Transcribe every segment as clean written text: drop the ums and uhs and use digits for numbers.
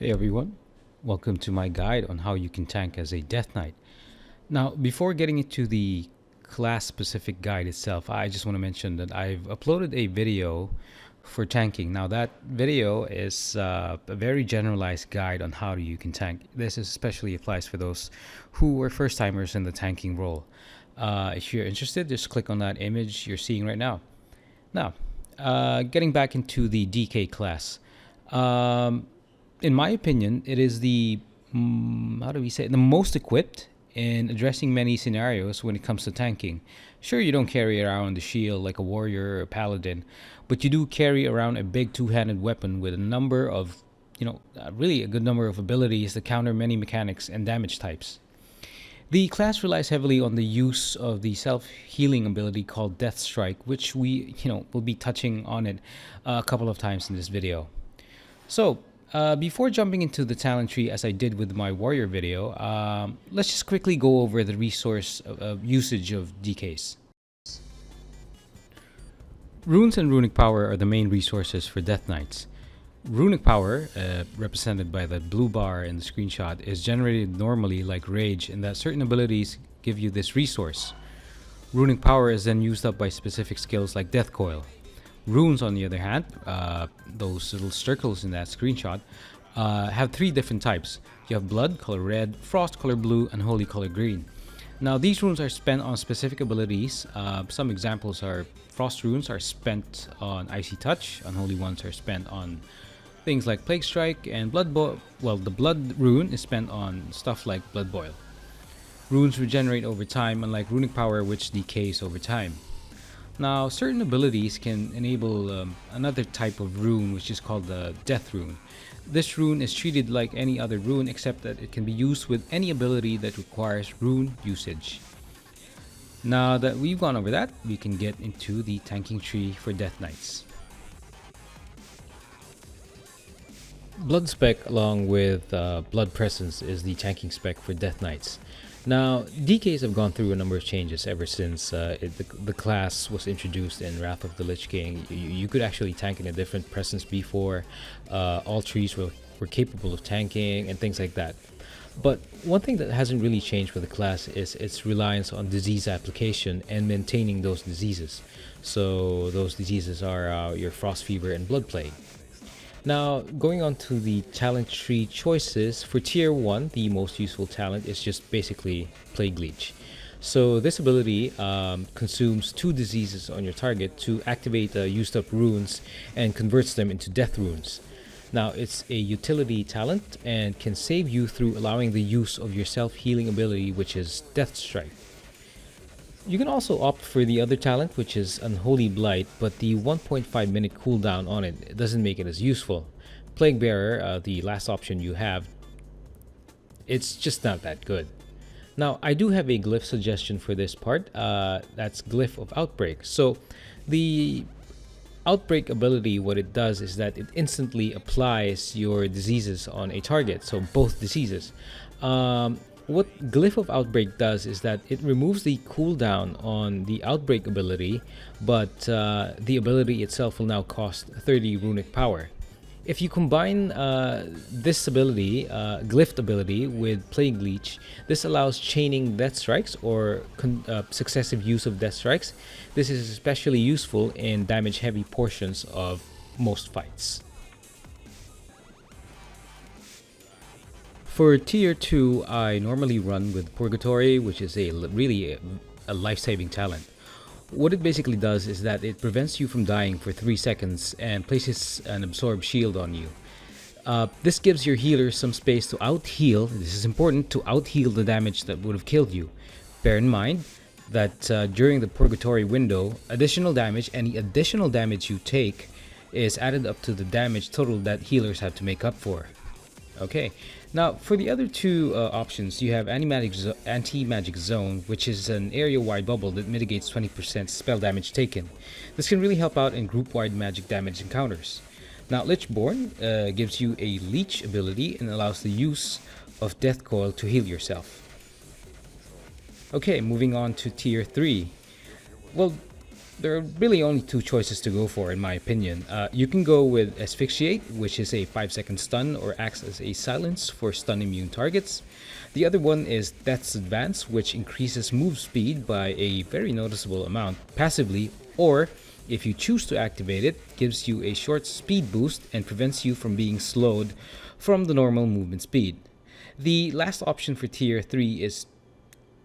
Hey everyone, welcome to my guide on how you can tank as a Death Knight. Now, before getting into the class specific guide itself, I just want to mention that I've uploaded a video for tanking. Now, that video is a very generalized guide on how you can tank. This especially applies for those who are first timers in the tanking role. If you're interested, just click on that image you're seeing right now. Now, getting back into the DK class. In my opinion, it is the how do we say it, the most equipped in addressing many scenarios when it comes to tanking. Sure, you don't carry around the shield like a warrior or a paladin, but you do carry around a big two-handed weapon with a number of, really a good number of abilities to counter many mechanics and damage types. The class relies heavily on the use of the self-healing ability called Death Strike, which will be touching on it a couple of times in this video. So, before jumping into the talent tree as I did with my warrior video, let's just quickly go over the resource usage of Decays. Runes and runic power are the main resources for Death Knights. Runic power, represented by the blue bar in the screenshot, is generated normally like rage in that certain abilities give you this resource. Runic power is then used up by specific skills like Death Coil. Runes, on the other hand, those little circles in that screenshot, have three different types. You have Blood, color red, Frost, color blue, and Holy, color green. Now, these runes are spent on specific abilities. Some examples are Frost runes are spent on Icy Touch, Unholy ones are spent on things like Plague Strike, and the Blood rune is spent on stuff like Blood Boil. Runes regenerate over time, unlike runic power, which decays over time. Now, certain abilities can enable another type of rune, which is called the Death Rune. This rune is treated like any other rune, except that it can be used with any ability that requires rune usage. Now that we've gone over that, we can get into the tanking tree for Death Knights. Blood spec along with Blood Presence is the tanking spec for Death Knights. Now, DKs have gone through a number of changes ever since the class was introduced in Wrath of the Lich King. You could actually tank in a different presence before. All trees were capable of tanking and things like that. But one thing that hasn't really changed with the class is its reliance on disease application and maintaining those diseases. So those diseases are your Frost Fever and Blood Plague. Now, going on to the talent tree choices, for tier 1, the most useful talent is just basically Plague Leech. So this ability consumes 2 diseases on your target to activate used up runes and converts them into death runes. Now, it's a utility talent and can save you through allowing the use of your self-healing ability, which is Death Strike. You can also opt for the other talent, which is Unholy Blight, but the 1.5 minute cooldown on it doesn't make it as useful. Plague Bearer, the last option you have, it's just not that good. Now, I do have a glyph suggestion for this part. That's Glyph of Outbreak. So, the Outbreak ability, what it does is that it instantly applies your diseases on a target, so both diseases. What Glyph of Outbreak does is that it removes the cooldown on the Outbreak ability, but the ability itself will now cost 30 runic power. If you combine this ability, Glyph ability, with Plague Leech, this allows chaining Death Strikes or successive use of Death Strikes. This is especially useful in damage-heavy portions of most fights. For tier 2, I normally run with Purgatory, which is really a life-saving talent. What it basically does is that it prevents you from dying for 3 seconds and places an absorb shield on you. This gives your healer some space to out-heal. This is important, to out-heal the damage that would have killed you. Bear in mind that during the Purgatory window, any additional damage you take is added up to the damage total that healers have to make up for. Okay, now for the other two options, you have Anti-Magic Zone, which is an area-wide bubble that mitigates 20% spell damage taken. This can really help out in group-wide magic damage encounters. Now, Lichborn gives you a Leech ability and allows the use of Death Coil to heal yourself. Okay, moving on to tier 3. Well, there are really only two choices to go for, in my opinion. You can go with Asphyxiate, which is a 5-second stun or acts as a silence for stun immune targets. The other one is Death's Advance, which increases move speed by a very noticeable amount passively, or if you choose to activate it, gives you a short speed boost and prevents you from being slowed from the normal movement speed. The last option for tier 3 is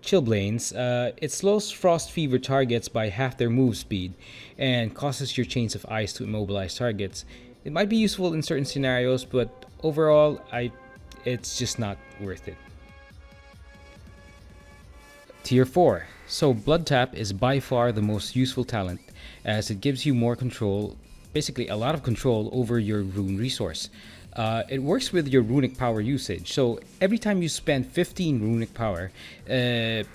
Chillblains. It slows Frost Fever targets by half their move speed and causes your Chains of Ice to immobilize targets. It might be useful in certain scenarios, but overall, it's just not worth it. Tier 4. So Blood Tap is by far the most useful talent, as it gives you more control, basically a lot of control over your rune resource. It works with your runic power usage, so every time you spend 15 runic power, it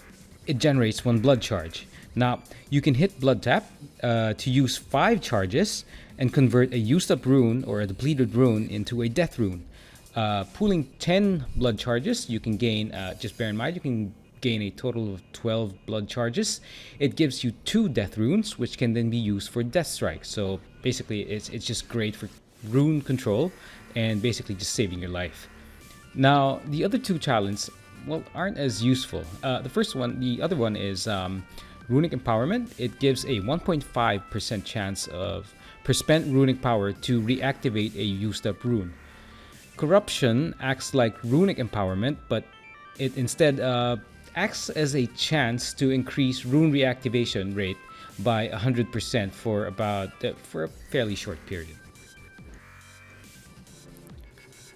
generates 1 blood charge. Now, you can hit Blood Tap to use 5 charges and convert a used up rune or a depleted rune into a death rune. Pooling 10 blood charges, you can gain, just bear in mind, you can gain a total of 12 blood charges. It gives you 2 death runes, which can then be used for death strike. So basically, it's just great for rune control and basically just saving your life. Now, the other 2 talents, well, aren't as useful. The other one is Runic Empowerment. It gives a 1.5% chance of per spent runic power to reactivate a used up rune. Corruption acts like Runic Empowerment, but it instead acts as a chance to increase rune reactivation rate by 100% for a fairly short period.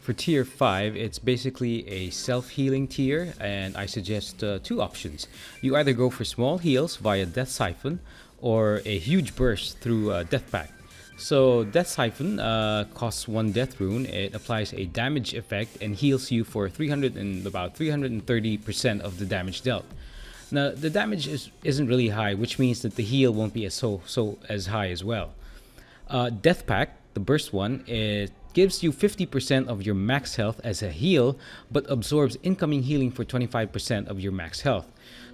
For tier 5, it's basically a self-healing tier, and I suggest 2 options. You either go for small heals via Death Siphon or a huge burst through Death Pact. So Death Siphon costs 1 death rune. It applies a damage effect and heals you for about 330% of the damage dealt. Now the damage isn't really high, which means that the heal won't be as high as well. Death Pact, the burst one, it gives you 50% of your max health as a heal, but absorbs incoming healing for 25% of your max health.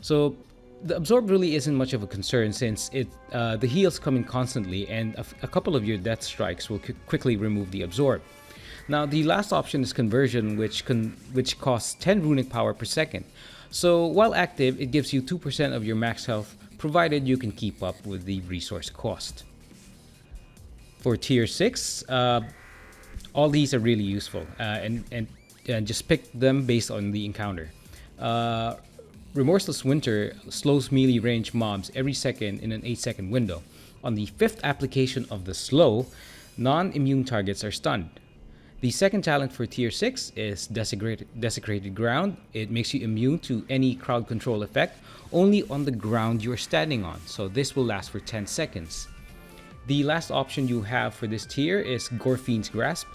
So the absorb really isn't much of a concern, since the heals come in constantly, and a couple of your death strikes will quickly remove the absorb. Now the last option is conversion, which costs 10 runic power per second. So while active, it gives you 2% of your max health, provided you can keep up with the resource cost. For tier 6, all these are really useful, and just pick them based on the encounter. Remorseless Winter slows melee range mobs every second in an 8-second window. On the 5th application of the slow, non-immune targets are stunned. The second talent for tier 6 is Desecrated Ground. It makes you immune to any crowd control effect only on the ground you're standing on, so this will last for 10 seconds. The last option you have for this tier is Gorfiend's Grasp.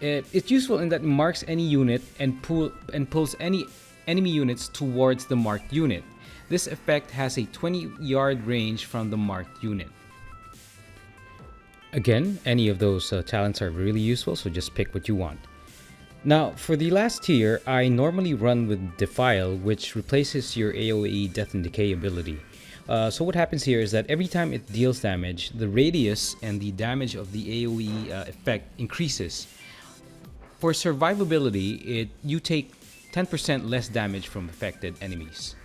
It's useful in that it marks any unit and pulls any enemy units towards the marked unit. This effect has a 20-yard range from the marked unit. Again, any of those talents are really useful, so just pick what you want. Now, for the last tier, I normally run with Defile, which replaces your AoE Death and Decay ability. So what happens here is that every time it deals damage, the radius and the damage of the AoE effect increases. For survivability, you take 10% less damage from affected enemies.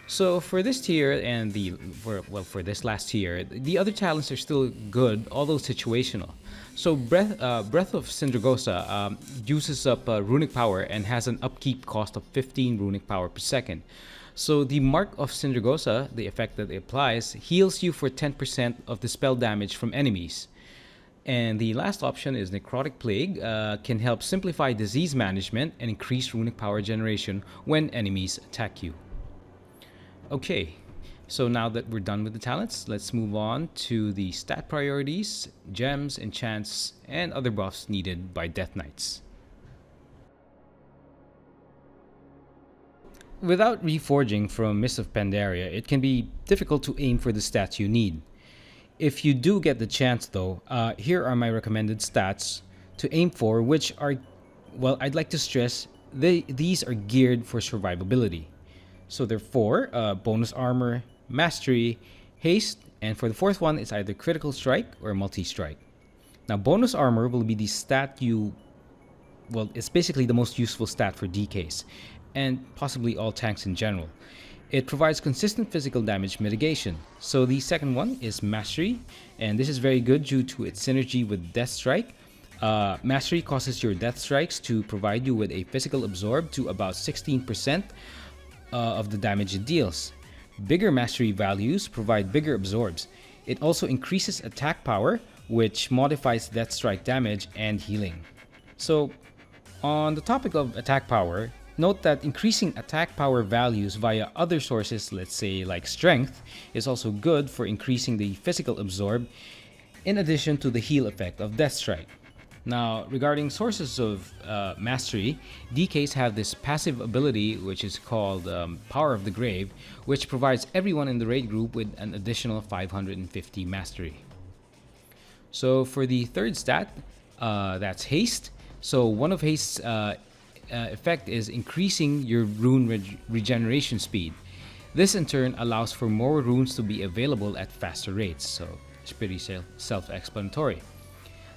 So for this tier and for this last tier, the other talents are still good, although situational. So Breath of Sindragosa uses up runic power and has an upkeep cost of 15 runic power per second. So the Mark of Sindragosa, the effect that it applies, heals you for 10% of the spell damage from enemies. And the last option is Necrotic Plague, can help simplify disease management and increase runic power generation when enemies attack you. Okay, so now that we're done with the talents, let's move on to the stat priorities, gems, enchants, and other buffs needed by Death Knights. Without reforging from Mist of Pandaria, it can be difficult to aim for the stats you need. If you do get the chance though, here are my recommended stats to aim for, which are, well, I'd like to stress, these are geared for survivability. So they're 4, bonus armor, mastery, haste, and for the fourth one, it's either critical strike or multi-strike. Now, bonus armor will be the stat it's basically the most useful stat for Decays, and possibly all tanks in general. It provides consistent physical damage mitigation. So the second one is Mastery, and this is very good due to its synergy with Death Strike. Mastery causes your Death Strikes to provide you with a physical absorb to about 16% of the damage it deals. Bigger Mastery values provide bigger absorbs. It also increases attack power, which modifies Death Strike damage and healing. So, on the topic of attack power, note that increasing attack power values via other sources, let's say like strength, is also good for increasing the physical absorb in addition to the heal effect of Death Strike. Now, regarding sources of mastery, Decays have this passive ability which is called Power of the Grave, which provides everyone in the raid group with an additional 550 mastery. So for the third stat, that's haste. So one of haste's effect is increasing your rune regeneration speed. This in turn allows for more runes to be available at faster rates, so it's pretty self-explanatory.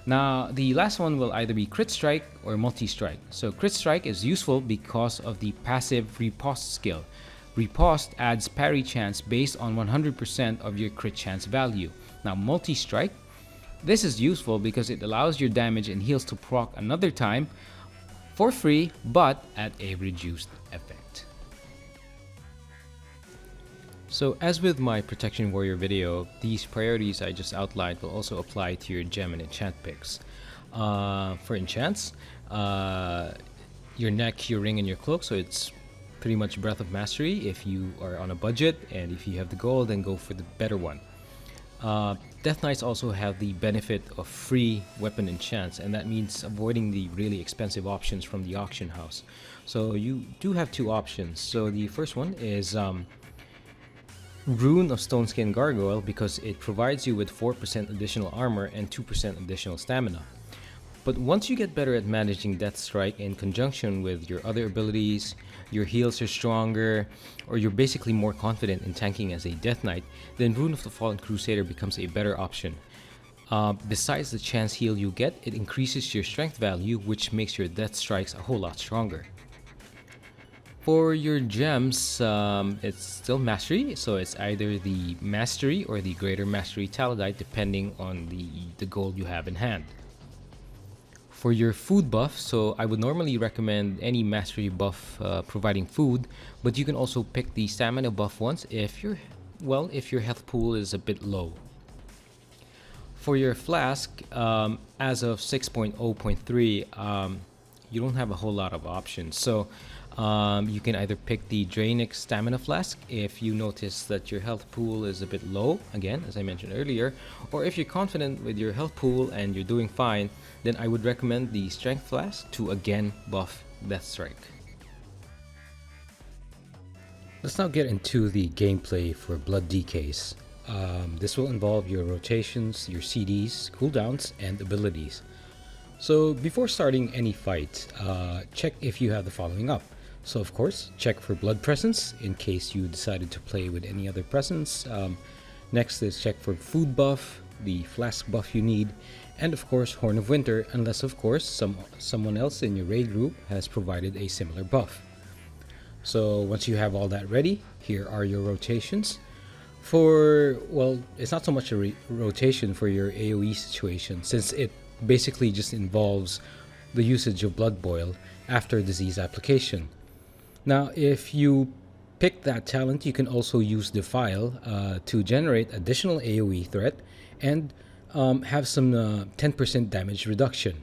Now, the last one will either be crit strike or multi-strike. So crit strike is useful because of the passive riposte skill. Riposte adds parry chance based on 100% of your crit chance value. Now, multi-strike, this is useful because it allows your damage and heals to proc another time for free, but at a reduced effect. So as with my Protection Warrior video, these priorities I just outlined will also apply to your gem and enchant picks. For enchants, your neck, your ring, and your cloak, so it's pretty much Breath of Mastery if you are on a budget, and if you have the gold, then go for the better one. Death Knights also have the benefit of free weapon enchants, and that means avoiding the really expensive options from the auction house. So you do have two options. So the first one is Rune of Stoneskin Gargoyle, because it provides you with 4% additional armor and 2% additional stamina. But once you get better at managing Death Strike in conjunction with your other abilities, your heals are stronger, or you're basically more confident in tanking as a Death Knight, then Rune of the Fallen Crusader becomes a better option. Besides the chance heal you get, it increases your strength value, which makes your Death Strikes a whole lot stronger. For your gems, it's still Mastery, so it's either the Mastery or the Greater Mastery Talidite, depending on the gold you have in hand. For your food buff, so I would normally recommend any mastery buff providing food, but you can also pick the stamina buff ones if your health pool is a bit low. For your flask, as of 6.0.3, you don't have a whole lot of options. So you can either pick the Draenic Stamina Flask if you notice that your health pool is a bit low, again, as I mentioned earlier, or if you're confident with your health pool and you're doing fine, then I would recommend the Strength Flask to again buff Death Strike. Let's now get into the gameplay for Blood Decays. This will involve your rotations, your CDs, cooldowns, and abilities. So before starting any fight, check if you have the following up. So of course, check for blood presence in case you decided to play with any other presence. Next is check for food buff, the flask buff you need, and of course Horn of Winter, unless of course someone else in your raid group has provided a similar buff. So once you have all that ready, here are your rotations. It's not so much a rotation for your AoE situation, since it basically just involves the usage of Blood Boil after disease application. Now, if you pick that talent, you can also use Defile to generate additional AoE threat and have some 10% damage reduction.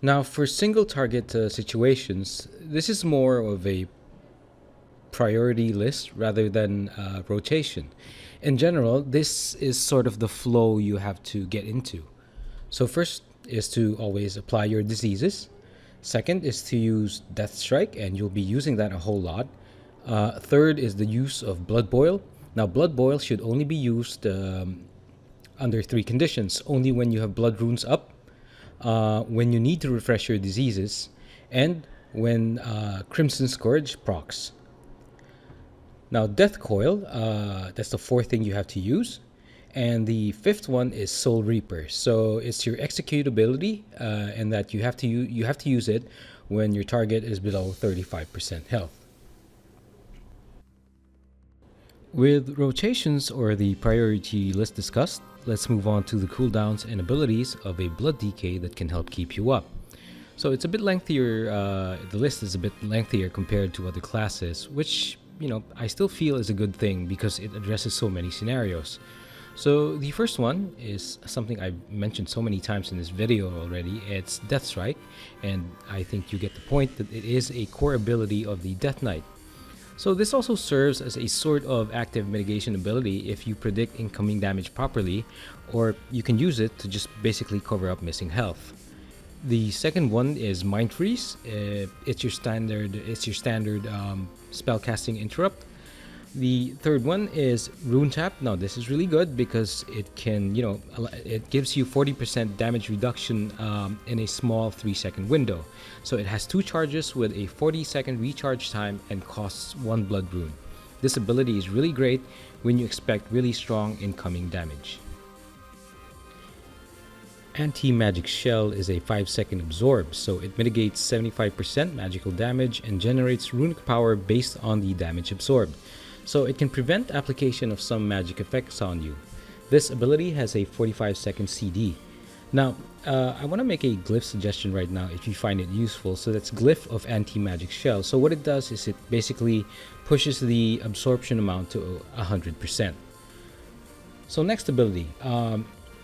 Now, for single target situations, this is more of a priority list rather than rotation. In general, this is sort of the flow you have to get into. So first is to always apply your diseases. Second is to use Death Strike, and you'll be using that a whole lot. Third is the use of Blood Boil. Now, Blood Boil should only be used under 3 conditions. Only when you have blood runes up, when you need to refresh your diseases, and when Crimson Scourge procs. Now, Death Coil, that's the fourth thing you have to use. And the fifth one is Soul Reaper. So it's your execute ability, and that you have to use it when your target is below 35% health. With rotations or the priority list discussed, let's move on to the cooldowns and abilities of a Blood Decay that can help keep you up. So it's a bit lengthier, the list is a bit lengthier compared to other classes, which, I still feel is a good thing because it addresses so many scenarios. So the first one is something I've mentioned so many times in this video already. It's Death Strike, and I think you get the point that it is a core ability of the Death Knight. So this also serves as a sort of active mitigation ability if you predict incoming damage properly, or you can use it to just basically cover up missing health. The second one is Mind Freeze. It's your standard spellcasting interrupt. The third one is Rune Tap. Now this is really good because it can, it gives you 40% damage reduction in a small 3-second window. So it has 2 charges with a 40-second recharge time and costs 1 blood rune. This ability is really great when you expect really strong incoming damage. Anti-Magic Shell is a 5-second absorb, so it mitigates 75% magical damage and generates runic power based on the damage absorbed. So it can prevent application of some magic effects on you. This ability has a 45-second CD. Now, I want to make a glyph suggestion right now if you find it useful. So that's Glyph of Anti-Magic Shell. So what it does is it basically pushes the absorption amount to 100%. So next ability,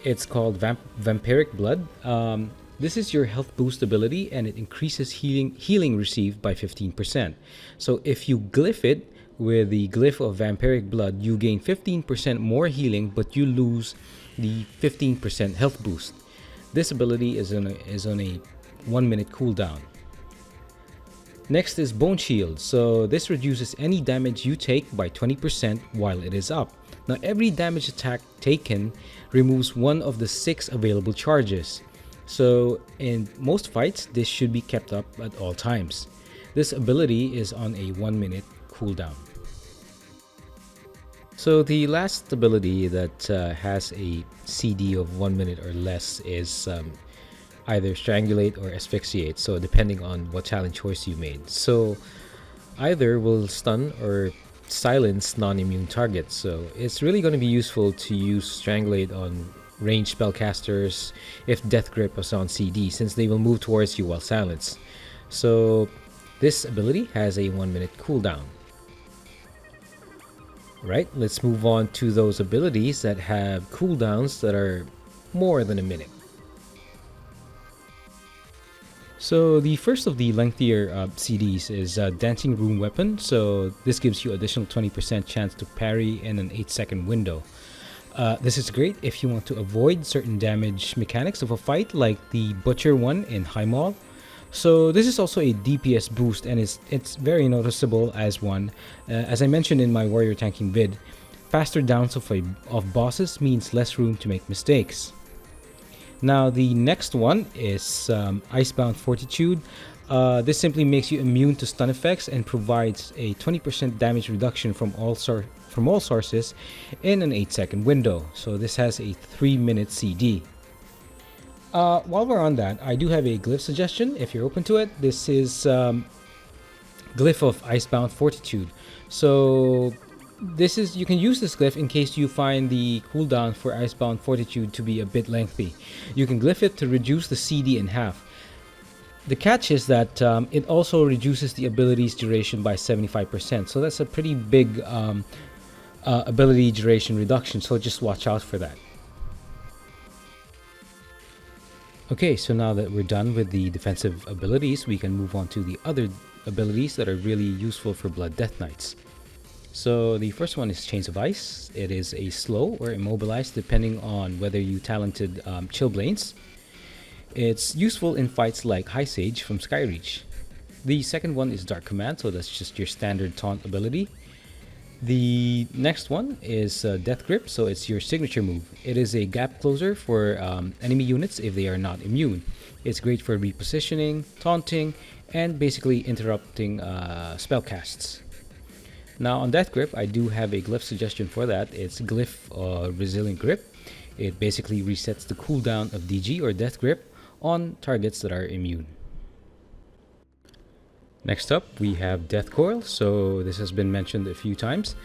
it's called Vampiric Blood. This is your health boost ability, and it increases healing received by 15%. So if you glyph it with the Glyph of Vampiric Blood, you gain 15% more healing, but you lose the 15% health boost. This ability is on a 1-minute cooldown. Next is Bone Shield. So this reduces any damage you take by 20% while it is up. Now every damage attack taken removes one of the 6 available charges. So in most fights, this should be kept up at all times. This ability is on a 1-minute cooldown. So the last ability that has a CD of 1 minute or less is either Strangulate or Asphyxiate, so depending on what talent choice you made. So either will stun or silence non-immune targets, so it's really going to be useful to use Strangulate on ranged spellcasters if Death Grip was on CD, since they will move towards you while silenced. So this ability has a 1-minute cooldown. Right, let's move on to those abilities that have cooldowns that are more than a minute. So the first of the lengthier CDs is Dancing Rune Weapon. So this gives you additional 20% chance to parry in an 8-second window. This is great if you want to avoid certain damage mechanics of a fight, like the Butcher one in High Mall. So this is also a DPS boost, and it's very noticeable as one. As I mentioned in my warrior tanking vid, faster downs of bosses means less room to make mistakes. Now the next one is Icebound Fortitude. This simply makes you immune to stun effects and provides a 20% damage reduction from all sources in an 8-second window. So this has a 3-minute CD. While we're on that, I do have a glyph suggestion if you're open to it. This is Glyph of Icebound Fortitude. So you can use this glyph in case you find the cooldown for Icebound Fortitude to be a bit lengthy. You can glyph it to reduce the CD in half. The catch is that it also reduces the ability's duration by 75%. So that's a pretty big ability duration reduction, so just watch out for that. Okay, so now that we're done with the defensive abilities, we can move on to the other abilities that are really useful for Blood Death Knights. So the first one is Chains of Ice. It is a slow or immobilized depending on whether you talented Chillblains. It's useful in fights like High Sage from Skyreach. The second one is Dark Command, so that's just your standard taunt ability. The next one is Death Grip, so it's your signature move. It is a gap closer for enemy units if they are not immune. It's great for repositioning, taunting, and basically interrupting spell casts. Now on Death Grip, I do have a glyph suggestion for that. It's Glyph Resilient Grip. It basically resets the cooldown of DG or Death Grip on targets that are immune. Next up, we have Death Coil. So this has been mentioned a few times.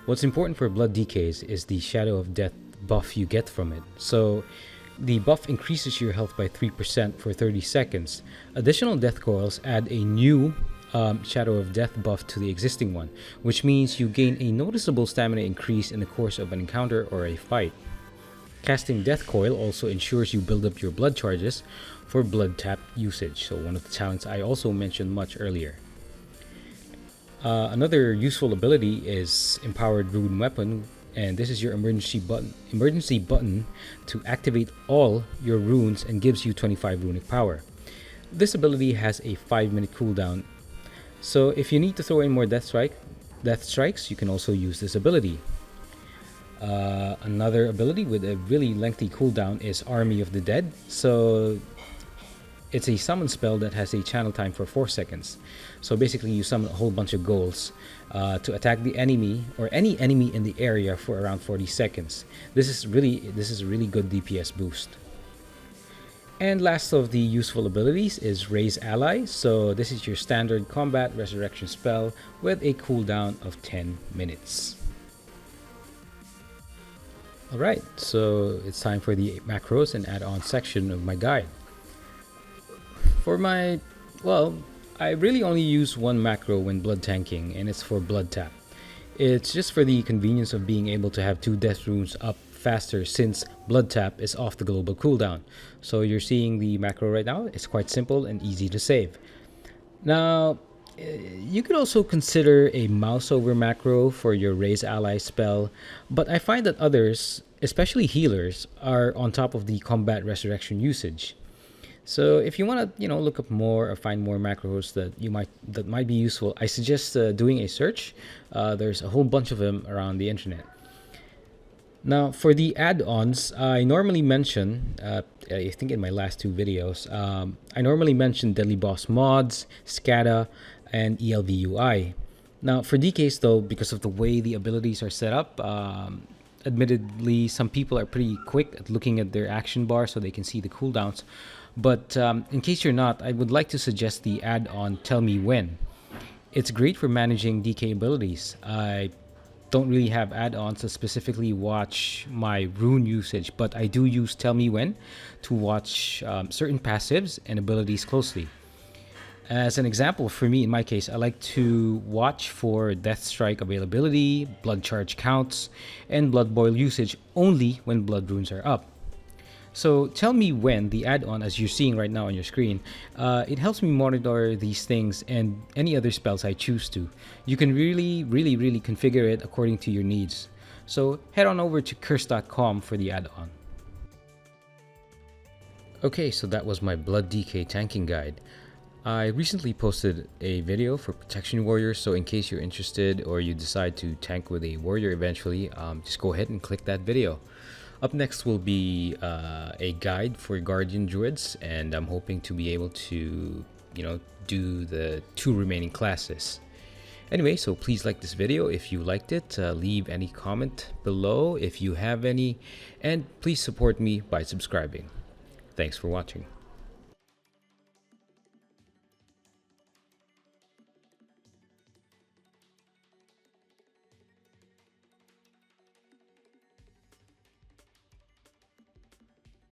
What's important for Blood Decays is the Shadow of Death buff you get from it. So the buff increases your health by 3% for 30 seconds. Additional Death Coils add a new Shadow of Death buff to the existing one, which means you gain a noticeable stamina increase in the course of an encounter or a fight. Casting Death Coil also ensures you build up your blood charges for blood tap usage, so one of the talents I also mentioned much earlier. Another useful ability is Empowered Rune Weapon, and this is your emergency button to activate all your runes and gives you 25 runic power. This ability has a 5-minute cooldown, so if you need to throw in more death strikes, you can also use this ability. Another ability with a really lengthy cooldown is Army of the Dead. So it's a summon spell that has a channel time for 4 seconds. So basically you summon a whole bunch of ghouls to attack the enemy or any enemy in the area for around 40 seconds. This is a really good DPS boost. And last of the useful abilities is Raise Ally. So this is your standard combat resurrection spell with a cooldown of 10 minutes. Alright, so it's time for the macros and add-on section of my guide. For my, I really only use one macro when blood tanking, and it's for blood tap. It's just for the convenience of being able to have 2 death runes up faster since blood tap is off the global cooldown. So you're seeing the macro right now. It's quite simple and easy to save. Now, you could also consider a mouse over macro for your Raise Ally spell, but I find that others, especially healers, are on top of the combat resurrection usage. So if you want to, look up more or find more macros that might be useful, I suggest doing a search. There's a whole bunch of them around the internet. Now, for the add-ons, I normally mention, I think in my last 2 videos, I normally mention Deadly Boss mods, SCADA, and ELVUI. Now, for Decays though, because of the way the abilities are set up, admittedly, some people are pretty quick at looking at their action bar so they can see the cooldowns. But in case you're not, I would like to suggest the add-on Tell Me When. It's great for managing DK abilities. I don't really have add-ons to specifically watch my rune usage, but I do use Tell Me When to watch certain passives and abilities closely. As an example, for me, in my case, I like to watch for Death Strike availability, blood charge counts, and blood boil usage only when blood runes are up. So Tell Me When, the add-on as you're seeing right now on your screen, it helps me monitor these things and any other spells I choose to. You can really configure it according to your needs. So head on over to curse.com for the add-on. Okay, so that was my Blood Decay tanking guide. I recently posted a video for Protection Warriors, so in case you're interested or you decide to tank with a warrior eventually, just go ahead and click that video. Up next will be a guide for Guardian Druids, and I'm hoping to be able to, do the 2 remaining classes. Anyway, so please like this video if you liked it, leave any comment below if you have any, and please support me by subscribing. Thanks for watching.